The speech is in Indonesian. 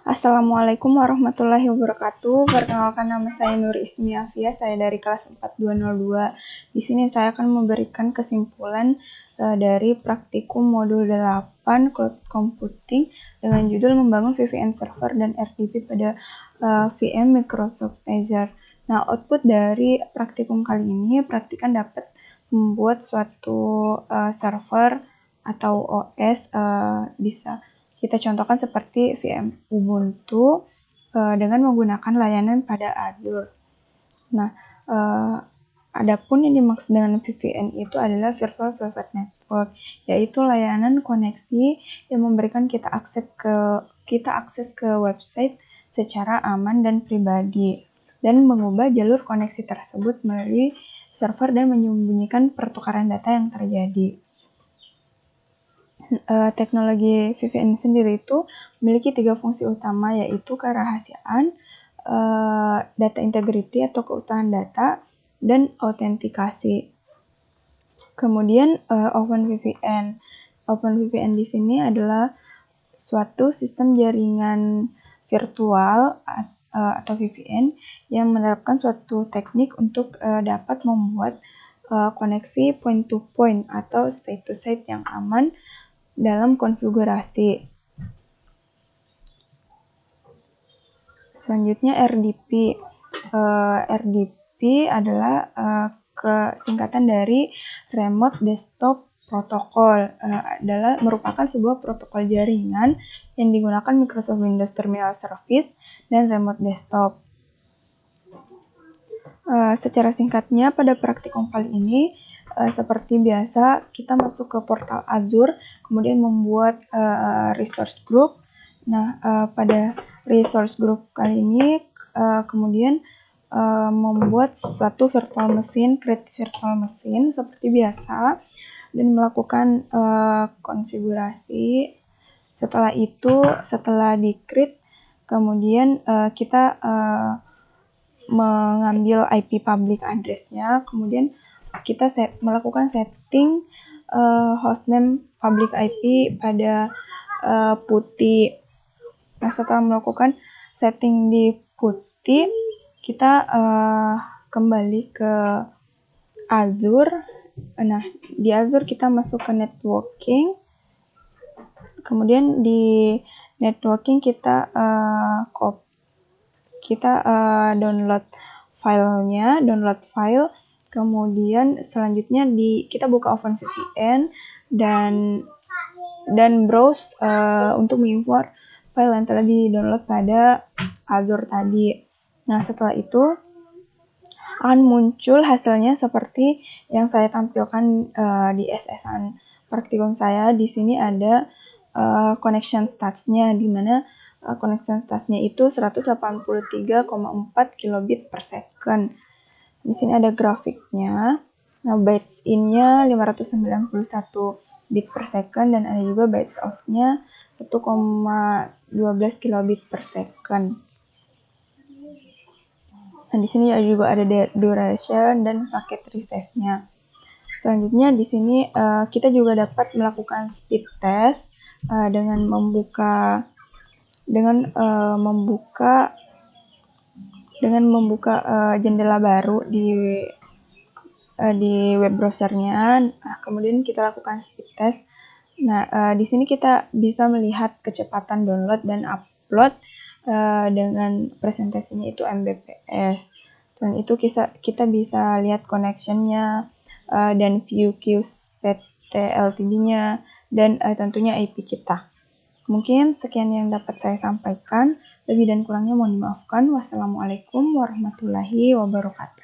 Assalamualaikum warahmatullahi wabarakatuh. Perkenalkan, nama saya Nur Ismi Afia, saya dari kelas 4202. Di sini saya akan memberikan kesimpulan dari praktikum modul 8 Cloud Computing dengan judul membangun VPN server dan RDP pada VM Microsoft Azure. Nah, output dari praktikum kali ini, praktikan dapat membuat suatu server atau OS, bisa kita contohkan seperti VM Ubuntu dengan menggunakan layanan pada Azure. Nah, adapun yang dimaksud dengan VPN itu adalah Virtual Private Network, yaitu layanan koneksi yang memberikan kita akses ke website secara aman dan pribadi, dan mengubah jalur koneksi tersebut melalui server dan menyembunyikan pertukaran data yang terjadi. Teknologi VPN sendiri itu memiliki 3 fungsi utama, yaitu kerahasiaan, data integrity atau keutuhan data, dan autentikasi. Kemudian OpenVPN. OpenVPN di sini adalah suatu sistem jaringan virtual atau VPN yang menerapkan suatu teknik untuk dapat membuat koneksi point to point atau site to site yang aman dalam konfigurasi. Selanjutnya RDP. RDP adalah singkatan dari Remote Desktop Protocol. Adalah merupakan sebuah protokol jaringan yang digunakan Microsoft Windows Terminal Service dan Remote Desktop. Secara singkatnya, pada praktikum kali ini, seperti biasa, kita masuk ke portal Azure, kemudian membuat resource group. Nah, pada resource group kali ini, kemudian membuat suatu virtual machine, create virtual machine seperti biasa, dan melakukan konfigurasi. Setelah itu, setelah di-create, kemudian kita mengambil IP public address-nya, kemudian kita melakukan setting hostname public IP pada putih. Nah, setelah melakukan setting di putih, kita kembali ke Azure. Nah, di Azure kita masuk ke networking. Kemudian di networking kita download filenya, download file. Kemudian selanjutnya kita buka OpenVPN dan browse untuk mengimport file yang telah di-download pada Azure tadi. Nah, setelah itu akan muncul hasilnya seperti yang saya tampilkan di SS-an praktikum saya. Di sini ada connection stats-nya, di mana connection stats-nya itu 183,4 kilobit per second. Di sini ada grafiknya. Nah, bytes in-nya 591 bit per second, dan ada juga bytes out-nya 1,12 kilobit per second. Nah, di sini juga ada duration dan paket receive-nya. Selanjutnya di sini kita juga dapat melakukan speed test dengan membuka jendela baru di web browsernya. Nah, kemudian kita lakukan speed test. Nah, di sini kita bisa melihat kecepatan download dan upload dengan presentasinya itu Mbps. Dan itu kita bisa lihat connection-nya dan view queues LTD-nya dan tentunya IP kita. Mungkin sekian yang dapat saya sampaikan. Lebih dan kurangnya mohon dimaafkan. Wassalamualaikum warahmatullahi wabarakatuh.